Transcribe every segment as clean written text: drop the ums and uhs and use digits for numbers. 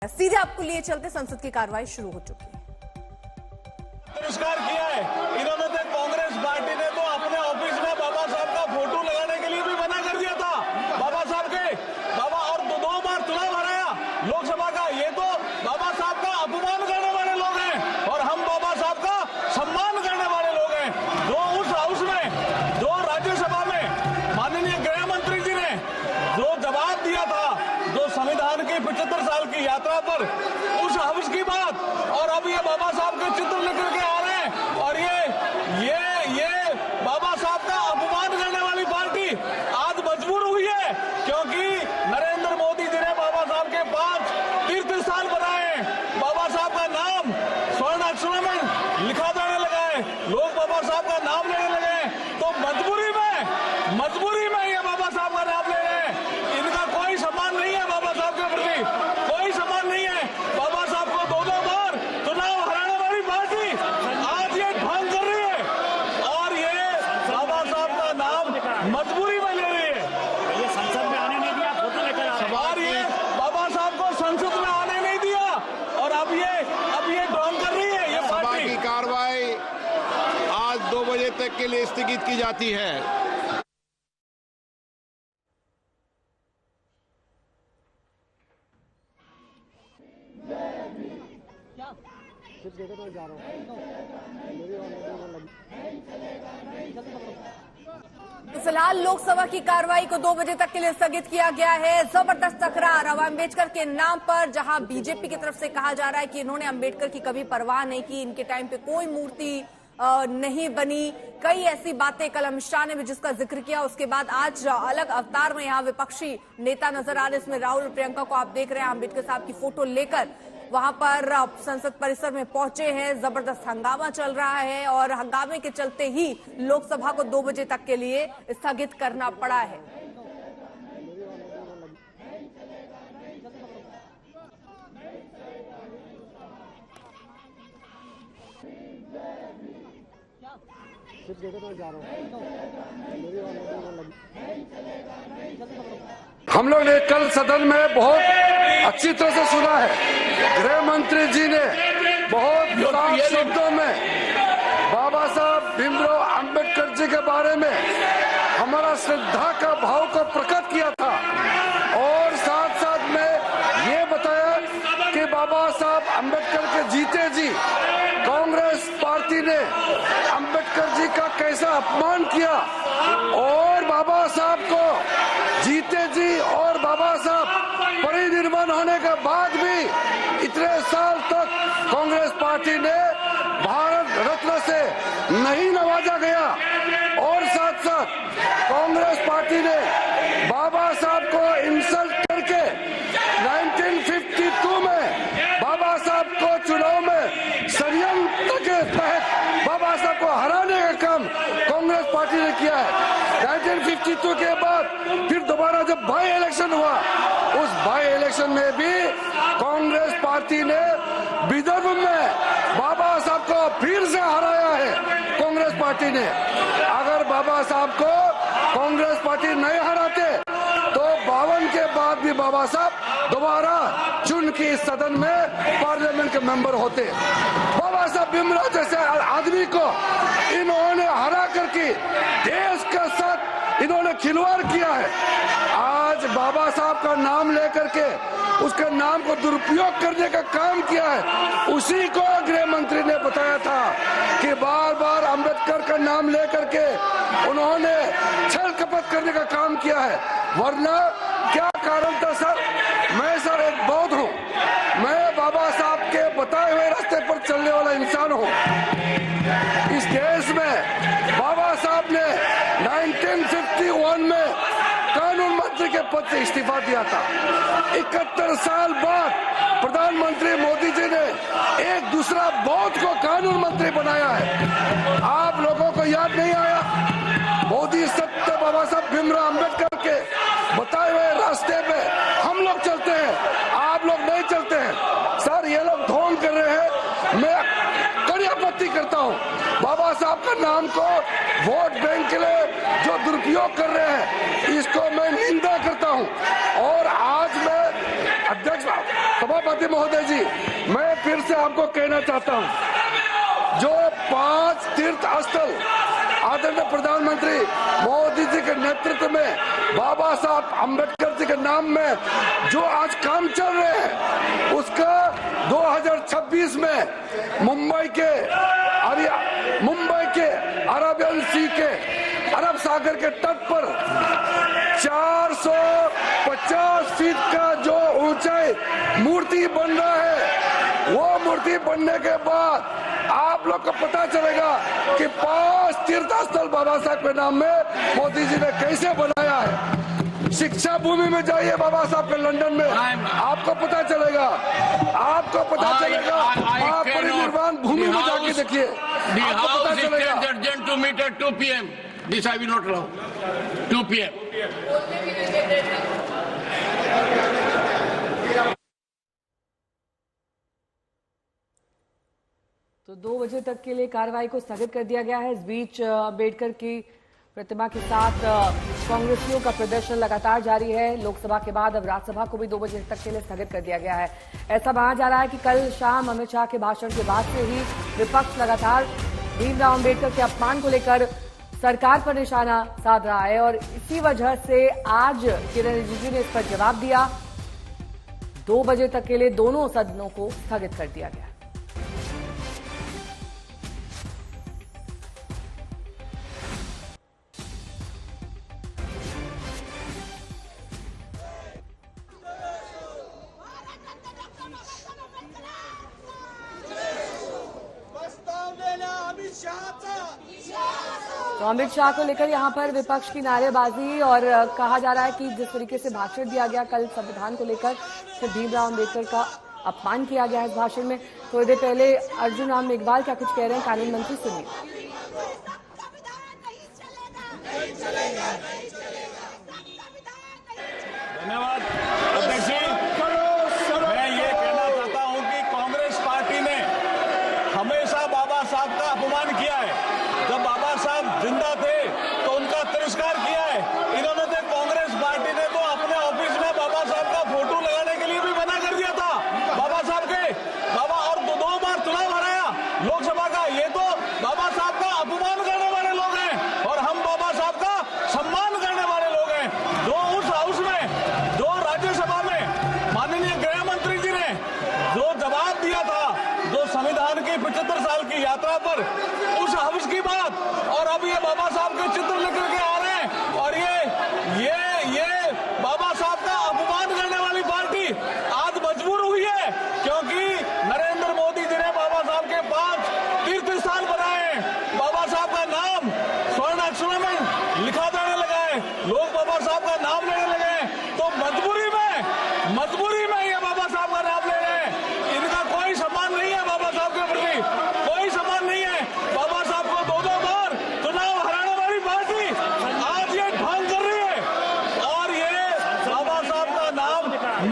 सीधे आपको लिए चलते संसद की कार्रवाई शुरू हो चुकी है। तिरस्कार किया है इन्होंने। तो कांग्रेस पार्टी ने तो अपने ऑफिस में बाबा साहब का फोटो लगाने के लिए भी मना कर दिया था। बाबा साहब के और दो बार चुनाव हराया लोकसभा का। ये तो बाबा साहब का अपमान करने वाले लोग हैं और हम बाबा साहब का सम्मान करने वाले लोग हैं। जो उस हाउस में, जो राज्यसभा में माननीय गृह मंत्री जी ने जो जवाब दिया था, जो संविधान की 75 साल की यात्रा पर उस हाउस की बात, और अब ये बाबा साहब के चित्र निकल के आ रहे हैं और ये बाबा साहब का अपमान करने वाली पार्टी आज मजबूर हुई है, क्योंकि नरेंद्र मोदी जी ने बाबा साहब के 5 तीर्थ स्थान बनाए हैं। बाबा साहब का नाम स्वर्ण अक्षरों में लिखा जाने लगा है, लोग बाबा साहब का नाम लेने लगे हैं। तो मजबूरी में ये बाबा साहब का नाम ले रहे हैं। इनका कोई सम्मान नहीं है बाबा साहब के प्रति, कोई सम्मान नहीं है। बाबा साहब को दो बार चुनाव हराने वाली पार्टी आज ये ढोंग कर रही है और ये बाबा साहब का नाम मजबूरी में ले रही है। ये संसद में आने नहीं दिया, फोटो लेकर आ रहे हैं। और ये बाबा साहब को संसद में आने नहीं दिया और अब ये ढोंग कर रही है ये सभा पार्टी। की कार्रवाई आज 2 बजे तक के लिए स्थगित की जाती है। तो फिलहाल लोकसभा की कार्रवाई को 2 बजे तक के लिए स्थगित किया गया है। जबरदस्त तकरार अब अम्बेडकर के नाम पर, जहां बीजेपी की तरफ से कहा जा रहा है कि इन्होंने अम्बेडकर की कभी परवाह नहीं की, इनके टाइम पे कोई मूर्ति नहीं बनी। कई ऐसी बातें कल अमित शाह ने भी जिसका जिक्र किया। उसके बाद आज अलग अवतार में यहाँ विपक्षी नेता नजर आ रहे, इसमें राहुल और प्रियंका को आप देख रहे हैं अम्बेडकर साहब की फोटो लेकर वहां पर संसद परिसर में पहुंचे हैं। जबरदस्त हंगामा चल रहा है और हंगामे के चलते ही लोकसभा को 2 बजे तक के लिए स्थगित करना पड़ा है। हम लोग ने कल सदन में बहुत अच्छी तरह से सुना है, गृह मंत्री जी ने बहुत साफ शब्दों में बाबा साहब भीमराव अंबेडकर जी के बारे में हमारा श्रद्धा का भाव को प्रकट किया था और साथ साथ में ये बताया कि बाबा साहब अंबेडकर के जीते जी कांग्रेस पार्टी ने अंबेडकर जी का कैसा अपमान किया और बाबा साहब को जीते जी और बाबा साहब परिनिर्वाण होने के बाद भी इतने साल तक कांग्रेस पार्टी ने भारत रत्न से नहीं नवाजा गया और साथ साथ कांग्रेस पार्टी ने बाबा साहब को इंसल्ट करके 1952 में बाबा साहब को चुनाव में षड्यंत्र के तहत बाबा साहब को हराने का काम कांग्रेस पार्टी ने किया है। 1952 के बाद फिर दोबारा जब बाई इलेक्शन हुआ, उस बाई इलेक्शन में भी कांग्रेस पार्टी ने विदर्भ में बाबा साहब को फिर से हराया है। कांग्रेस पार्टी ने अगर बाबा साहब को कांग्रेस पार्टी नहीं हराते तो 52 के बाद भी बाबा साहब दोबारा चुन के सदन में पार्लियामेंट के मेंबर होते। बाबा साहब भीमराव जैसे आदमी को इन्होंने हरा करके देश के साथ इन्होंने खिलवाड़ किया है। आज बाबा साहब का नाम लेकर के उसके नाम को दुरुपयोग करने का काम किया है। उसी को गृह मंत्री ने बताया था कि बार बार अंबेडकर का नाम लेकर के उन्होंने छल कपट करने का काम किया है। वरना क्या कारण था सर? मैं सर एक बौद्ध हूँ, मैं बाबा साहब के बताए हुए रास्ते पर चलने वाला इंसान हूँ। इस देश में बाबा साहब ने 1951 में कानून मंत्री के पद से इस्तीफा दिया था। 71 साल बाद प्रधानमंत्री मोदी जी ने एक दूसरा बौद्ध को कानून मंत्री बनाया है। आप लोगों को याद नहीं आया? मोदी सत्य बाबा साहब भीमराव अंबेडकर के बताए हुए रास्ते पे हम लोग चलते हैं, आप लोग नहीं चलते हैं। सर ये लोग ढोंग कर रहे हैं, मैं कड़ी आपत्ति करता हूँ। बाबा साहब का नाम को वोट बैंक के लिए जो दुरुपयोग कर रहे हैं, इसको मैं निंदा करता हूँ। और आज मैं अध्यक्ष सभापति महोदय जी, मैं फिर से आपको कहना चाहता हूं, जो 5 तीर्थ स्थल आदरणीय प्रधानमंत्री मोदी जी के नेतृत्व में बाबा साहब अम्बेडकर जी के नाम में जो आज काम चल रहे हैं, उसका 2026 में मुंबई के अरेबियन सी के अरब सागर के तट पर 450 फीट का जो ऊंचाई मूर्ति बन रहा है, वो मूर्ति बनने के बाद आप लोग को पता चलेगा कि 5 तीर्थ स्थल बाबा साहब के नाम में मोदी जी ने कैसे बनाया है। शिक्षा भूमि में जाइए बाबा साहब के लंदन में, आपको पता चलेगा, आपको पता चलेगा। आप परिनिर्वाण भूमि में जाके देखिए, आपको पता चलेगा। to meet at 2 p.m. This I will not allow. 2 p.m. तो 2 बजे तक के लिए कार्रवाई को स्थगित कर दिया गया है। इस बीच अम्बेडकर की प्रतिमा के साथ कांग्रेसियों का प्रदर्शन लगातार जारी है। लोकसभा के बाद अब राज्यसभा को भी 2 बजे तक के लिए स्थगित कर दिया गया है। ऐसा माना जा रहा है कि कल शाम अमित शाह के भाषण के बाद से ही विपक्ष लगातार भीमराव अम्बेडकर के अपमान को लेकर सरकार पर निशाना साध रहा है और इसी वजह से आज किरण रिजिजू ने इस पर जवाब दिया। 2 बजे तक के लिए दोनों सदनों को स्थगित कर दिया गया। तो अमित शाह को लेकर यहां पर विपक्ष की नारेबाजी और कहा जा रहा है कि जिस तरीके से भाषण दिया गया कल संविधान को लेकर, फिर भीमराव अम्बेडकर का अपमान किया गया इस भाषण में। थोड़ी देर पहले अर्जुन राम मेघवाल क्या कुछ कह रहे हैं कानून मंत्री, सुनिए। धन्यवाद अध्यक्ष जी। मैं ये कहना चाहता हूं कि कांग्रेस पार्टी ने हमेशा बाबा साहब का अपमान किया है। जब बाबा साहब जिंदा थे तो उनका तिरस्कार किया है। इन्होंने तो कांग्रेस पार्टी ने तो अपने ऑफिस में बाबा साहब का फोटो लगाने के लिए भी मना कर दिया था। बाबा साहब के और 2 बार चुनाव हराया लोकसभा का। ये तो बाबा साहब का अपमान करने वाले लोग हैं और हम बाबा साहब का सम्मान करने वाले लोग हैं। जो उस हाउस में, जो राज्यसभा में माननीय गृह मंत्री जी ने जो जवाब दिया था, जो संविधान की 75 साल की यात्रा पर उस हाउस की बात, और अब ये बाबा साहब के चित्र लेकर के आ रहे हैं और ये बाबा साहब का अपमान करने वाली पार्टी आज मजबूर हुई है, क्योंकि नरेंद्र मोदी जी ने बाबा साहब के 5 तीर्थ स्थान बनाए हैं। बाबा साहब का नाम स्वर्ण अक्षरों में लिखा जाने लगा है, लोग बाबा साहब का नाम लेने लगे हैं। तो मजबूरी में ये बाबा साहब का नाम ले रहे हैं। इनका कोई सम्मान नहीं है बाबा साहब के प्रति, कोई सम्मान नहीं है। बाबा साहब को 2 बार चुनाव हराने वाली पार्टी आज ये ढोंग कर रही है और ये बाबा साहब का नाम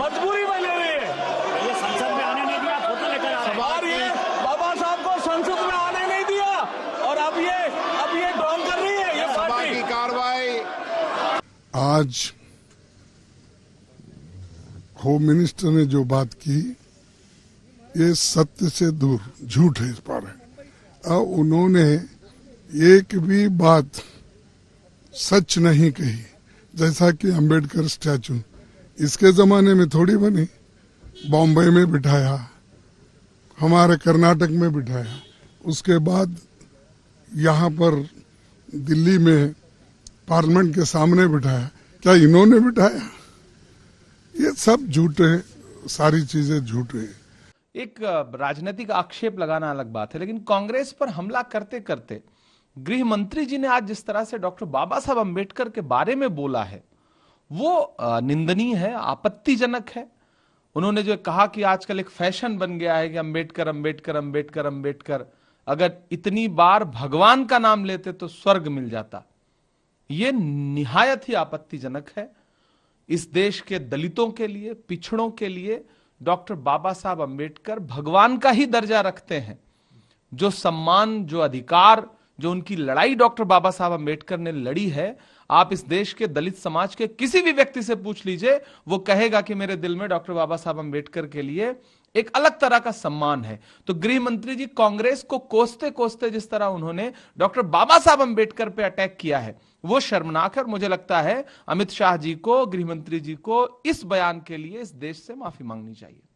मजबूरी में ले रही है। ये संसद में आने नहीं दिया, फोटो लेकर आ रहे हैं। और ये बाबा साहब को संसद में आने नहीं दिया और अब ये ढोंग कर रही है ये सभा पार्टी। की कार्रवाई आज होम मिनिस्टर ने जो बात की, ये सत्य से दूर झूठ है इस पर है। और उन्होंने एक भी बात सच नहीं कही। जैसा कि अंबेडकर स्टैचू इसके जमाने में थोड़ी बनी, बॉम्बे में बिठाया, हमारे कर्नाटक में बिठाया, उसके बाद यहाँ पर दिल्ली में पार्लियामेंट के सामने बिठाया। क्या इन्होंने बिठाया? ये सब झूठ है, सारी चीजें झूठ है। एक राजनीतिक आक्षेप लगाना अलग बात है, लेकिन कांग्रेस पर हमला करते करते गृह मंत्री जी ने आज जिस तरह से डॉक्टर बाबा साहब अम्बेडकर के बारे में बोला है वो निंदनीय है, आपत्तिजनक है। उन्होंने जो कहा कि आजकल एक फैशन बन गया है कि अम्बेडकर अम्बेडकर अम्बेडकर अम्बेडकर, अगर इतनी बार भगवान का नाम लेते तो स्वर्ग मिल जाता। ये निहायत ही आपत्तिजनक है। इस देश के दलितों के लिए, पिछड़ों के लिए डॉक्टर बाबा साहब अम्बेडकर भगवान का ही दर्जा रखते हैं। जो सम्मान, जो अधिकार, जो उनकी लड़ाई डॉक्टर बाबा साहब अंबेडकर ने लड़ी है, आप इस देश के दलित समाज के किसी भी व्यक्ति से पूछ लीजिए, वो कहेगा कि मेरे दिल में डॉक्टर बाबा साहब अंबेडकर के लिए एक अलग तरह का सम्मान है। तो गृह मंत्री जी कांग्रेस को कोसते कोसते जिस तरह उन्होंने डॉक्टर बाबा साहब अंबेडकर पे अटैक किया है, वो शर्मनाक है। और मुझे लगता है अमित शाह जी को, गृह मंत्री जी को इस बयान के लिए इस देश से माफी मांगनी चाहिए।